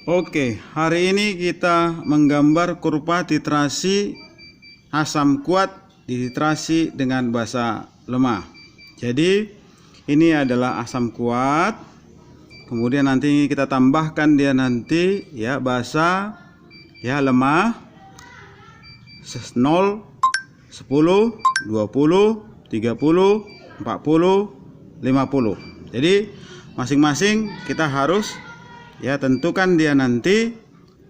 Oke, hari ini kita menggambar kurva titrasi asam kuat dititrasi dengan basa lemah. Jadi ini adalah asam kuat, kemudian nanti kita tambahkan dia nanti ya basa ya lemah 0, 10, 20, 30, 40, 50. Jadi masing-masing kita harus ya tentukan dia nanti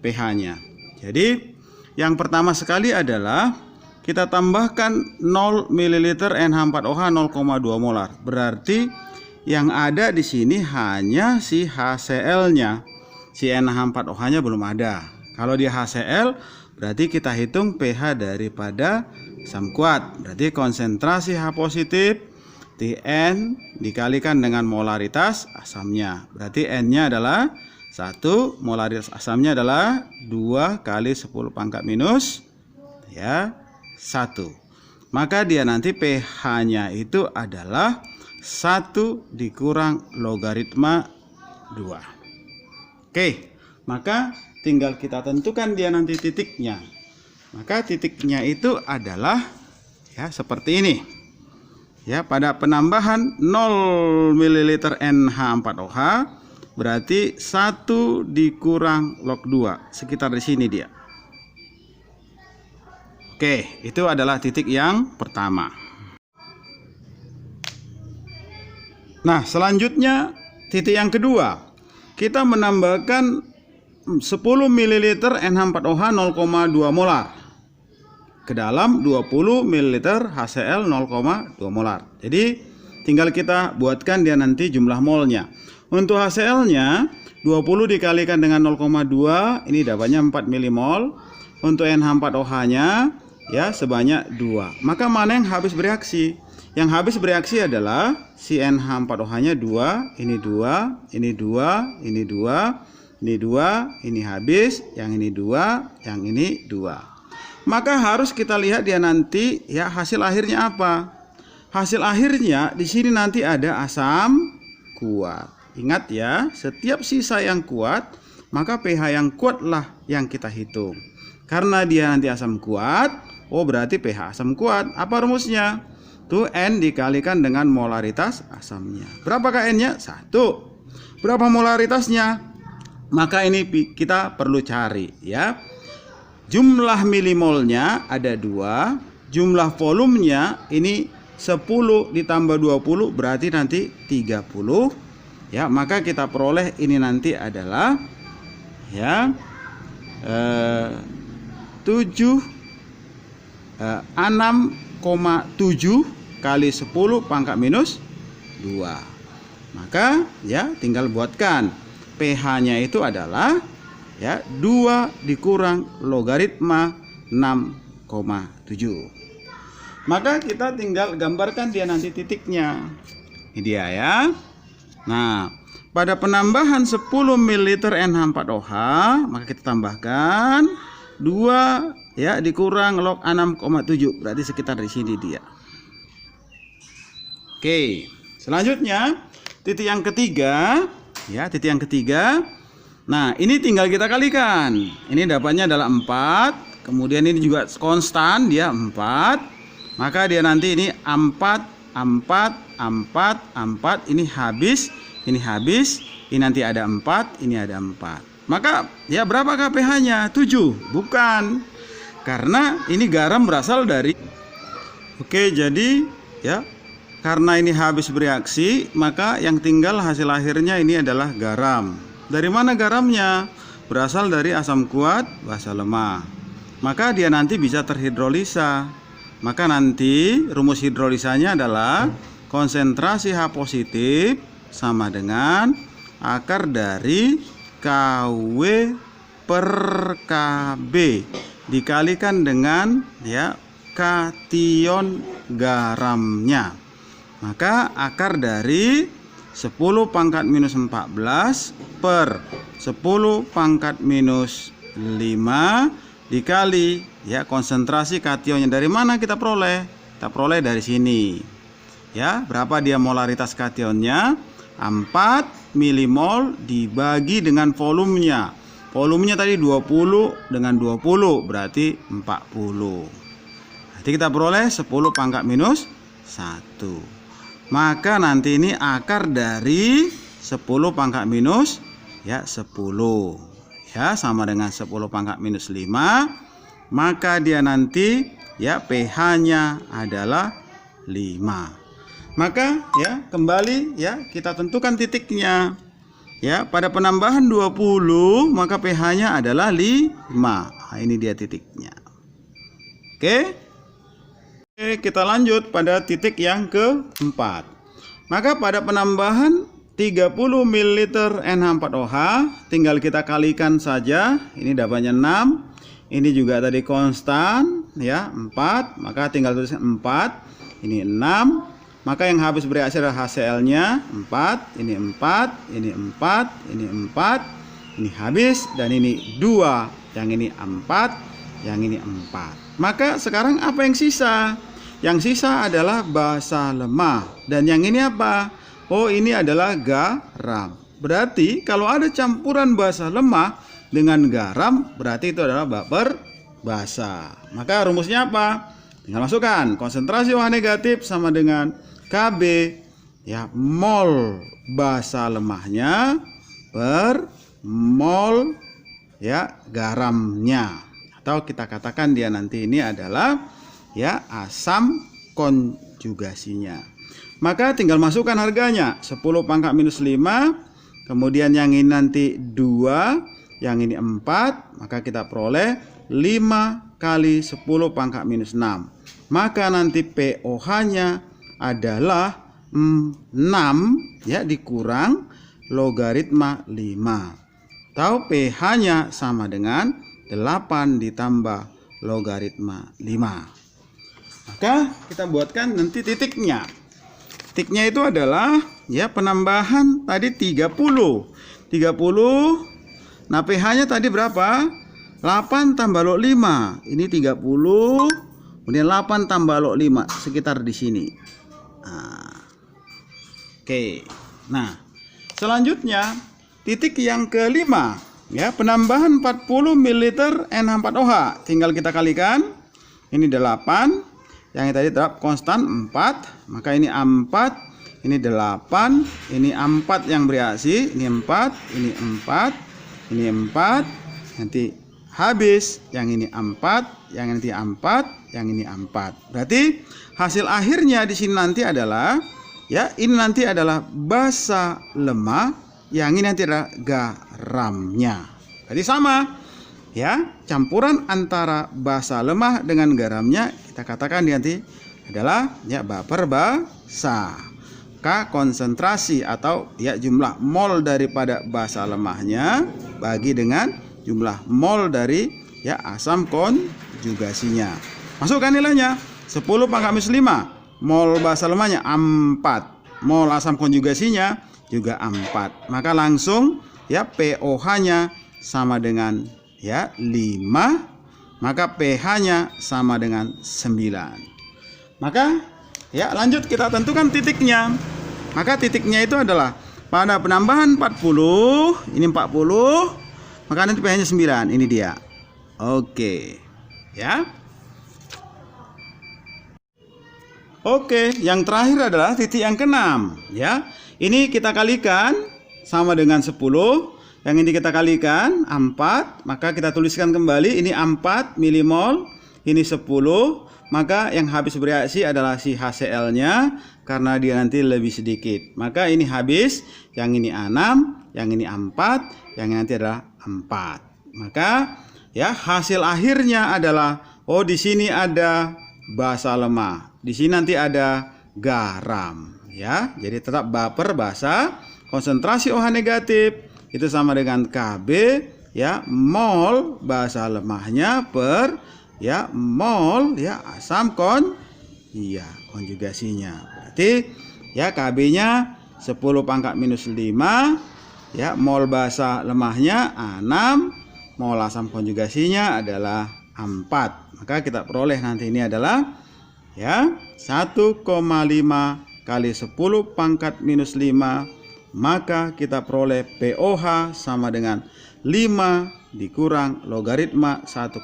pH-nya. Jadi yang pertama sekali adalah kita tambahkan 0 ml NH4OH 0,2 molar. Berarti yang ada di sini hanya si HCl-nya. Si NH4OH-nya belum ada. Kalau di HCl berarti kita hitung pH daripada asam kuat. Berarti konsentrasi H positif Tn dikalikan dengan molaritas asamnya. Berarti N-nya adalah 1, molaritas asamnya adalah 2 kali 10 pangkat minus ya 1. Maka dia nanti pH-nya itu adalah 1 dikurang logaritma 2. Oke, maka tinggal kita tentukan dia nanti titiknya. Maka titiknya itu adalah ya seperti ini. Ya, pada penambahan 0 ml NH4OH berarti 1 dikurang log 2, sekitar di sini dia. Oke, itu adalah titik yang pertama. Nah, selanjutnya titik yang kedua. Kita menambahkan 10 ml NH4OH 0,2 molar ke dalam 20 ml HCl 0,2 molar. Jadi tinggal kita buatkan dia nanti jumlah molnya. Untuk HCl-nya 20 dikalikan dengan 0,2 ini dapatnya 4 milimol. Untuk NH4OH-nya ya sebanyak 2. Maka mana yang habis bereaksi? Yang habis bereaksi adalah si NH4OH-nya 2, ini 2, ini 2, ini 2, ini 2, ini habis, yang ini 2, yang ini 2. Maka harus kita lihat dia nanti ya hasil akhirnya apa? Hasil akhirnya di sini nanti ada asam kuat. Ingat ya, setiap sisa yang kuat, maka pH yang kuatlah yang kita hitung. Karena dia nanti asam kuat, oh berarti pH asam kuat. Apa rumusnya? Tuh N dikalikan dengan molaritas asamnya. Berapakah N-nya? 1. Berapa molaritasnya? Maka ini kita perlu cari ya. Jumlah milimolnya ada 2, jumlah volumenya ini 10 ditambah 20 berarti nanti 30. Ya, maka kita peroleh ini nanti adalah ya 6,7 kali 10 pangkat minus 2. Maka ya tinggal buatkan pH-nya itu adalah ya 2 dikurang logaritma 6,7. Maka kita tinggal gambarkan dia nanti titiknya. Ini dia ya. Nah, pada penambahan 10 ml NH4OH maka kita tambahkan 2 ya dikurang log 6,7 berarti sekitar di sini dia. Oke, selanjutnya titik yang ketiga ya, titik yang ketiga. Nah, ini tinggal kita kalikan. Ini dapatnya adalah 4. Kemudian ini juga konstan, dia 4. Maka dia nanti ini 4, 4, 4, 4. Ini habis, ini habis. Ini nanti ada 4, ini ada 4. Maka ya berapakah pH-nya? 7. Bukan. Karena ini garam berasal dari. Oke, jadi ya karena ini habis bereaksi, maka yang tinggal hasil akhirnya ini adalah garam. Dari mana garamnya? Berasal dari asam kuat basa lemah. Maka dia nanti bisa terhidrolisa. Maka nanti rumus hidrolisanya adalah konsentrasi H positif sama dengan akar dari KW per KB dikalikan dengan ya kation garamnya. Maka akar dari 10 pangkat minus 14 per 10 pangkat minus 5 dikali ya konsentrasi kationnya. Dari mana kita peroleh? Kita peroleh dari sini. Ya, berapa dia molaritas kationnya? 4 milimol dibagi dengan volumenya. Volumenya tadi 20 dengan 20 berarti 40. Nanti kita peroleh 10 pangkat minus 1. Maka nanti ini akar dari 10 pangkat minus 10. Ya, sama dengan 10 pangkat minus 5. Maka dia nanti pH-nya adalah 5. Maka kembali kita tentukan titiknya. Pada penambahan 20 maka pH-nya adalah 5. Nah, ini dia titiknya. Oke, kita lanjut pada titik yang keempat. Maka pada penambahan 30 ml NH4OH tinggal kita kalikan saja. Ini dapatnya 6. Ini juga tadi konstan 4, maka tinggal tuliskan 4. Ini 6. Maka yang habis bereaksi adalah HCl-nya 4, ini 4, ini 4, ini 4, ini habis, dan ini 2, yang ini 4, yang ini 4. Maka sekarang apa yang sisa? Yang sisa adalah basa lemah. Dan yang ini apa? Oh, ini adalah garam. Berarti kalau ada campuran basa lemah dengan garam, berarti itu adalah baper basa. Maka rumusnya apa? Tinggal masukkan konsentrasi OH negatif sama dengan Kb mol basa lemahnya per mol garamnya, atau kita katakan dia nanti ini adalah asam konjugasinya. Maka tinggal masukkan harganya 10 pangkat minus 5, kemudian yang ini nanti 2, yang ini 4, maka kita peroleh 5 kali 10 pangkat minus 6. Maka nanti pOH-nya adalah 6 dikurang logaritma 5, atau pH-nya sama dengan 8 ditambah logaritma 5. Maka kita buatkan nanti titiknya. Titiknya itu adalah penambahan tadi 30. Nah, pH-nya tadi berapa? 8 tambah log 5. Ini 30. Kemudian 8 tambah log 5 sekitar di sini. Oke. Nah, selanjutnya titik yang kelima penambahan 40 ml NH4OH. Tinggal kita kalikan. Ini 8. Yang tadi tetap konstan 4. Maka ini 4, ini 8, ini 4 yang bereaksi, ini 4, ini 4, ini 4. Nanti habis yang ini 4, yang nanti 4, yang ini 4. Berarti hasil akhirnya di sini nanti adalah ini nanti adalah basa lemah, yang ini nanti adalah garamnya. Jadi sama campuran antara basa lemah dengan garamnya kita katakan nanti adalah baper basa. Maka konsentrasi atau jumlah mol daripada basa lemahnya bagi dengan jumlah mol dari asam konjugasinya. Masukkan nilainya 10 pangkat minus 5. Mol basa lemahnya 4. Mol asam konjugasinya juga 4. Maka langsung pOH-nya sama dengan 5. Maka pH-nya sama dengan 9. Maka lanjut kita tentukan titiknya. Maka titiknya itu adalah pada penambahan 40. Ini 40. Maka nanti pH-nya 9. Ini dia. Oke. Oke, yang terakhir adalah titik yang keenam. Ini kita kalikan sama dengan 10. Yang ini kita kalikan 4. Maka kita tuliskan kembali. Ini 4 milimol. Ini 10. Maka yang habis bereaksi adalah si HCl-nya, karena dia nanti lebih sedikit. Maka ini habis. Yang ini 6. Yang ini 4. Yang ini nanti adalah 4. Maka hasil akhirnya adalah di sini ada basa lemah. Di sini nanti ada garam Jadi tetap baper basa. Konsentrasi OH negatif itu sama dengan Kb mol basa lemahnya per mol asam konjugasinya. Berarti Kb-nya 10 pangkat minus 5 mol basa lemahnya 6, mol asam konjugasinya adalah 4. Maka kita peroleh nanti ini adalah 1,5 kali 10 pangkat minus 5. Maka kita peroleh pOH sama dengan 5 dikurang logaritma 1,5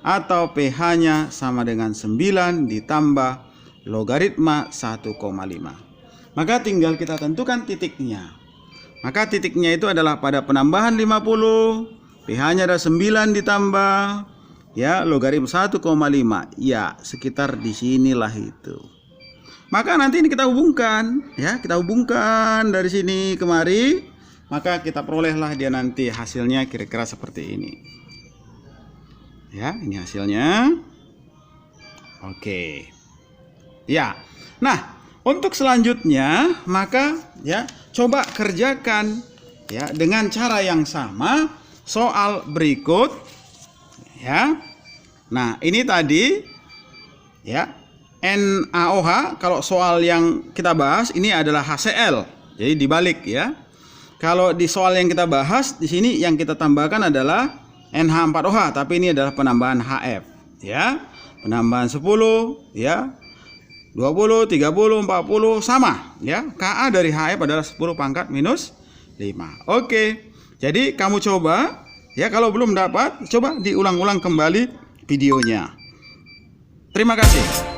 atau pH-nya sama dengan 9 ditambah logaritma 1,5. Maka tinggal kita tentukan titiknya. Maka titiknya itu adalah pada penambahan 50, pH-nya ada 9 ditambah ya logaritma 1,5. Ya, sekitar di sinilah itu. Maka nanti ini kita hubungkan ya, kita hubungkan dari sini kemari, maka kita perolehlah dia nanti hasilnya kira-kira seperti ini. Ya, ini hasilnya. Oke. Ya. Nah, untuk selanjutnya maka ya coba kerjakan ya dengan cara yang sama soal berikut ya. Nah, ini tadi ya NaOH, kalau soal yang kita bahas ini adalah HCl. Jadi dibalik ya. Kalau di soal yang kita bahas di sini yang kita tambahkan adalah NH4OH, tapi ini adalah penambahan HF ya. Penambahan 10 ya. 20, 30, 40 sama ya. Ka dari HF adalah 10 pangkat minus 5. Oke. Jadi kamu coba ya, kalau belum dapat coba diulang-ulang kembali videonya. Terima kasih.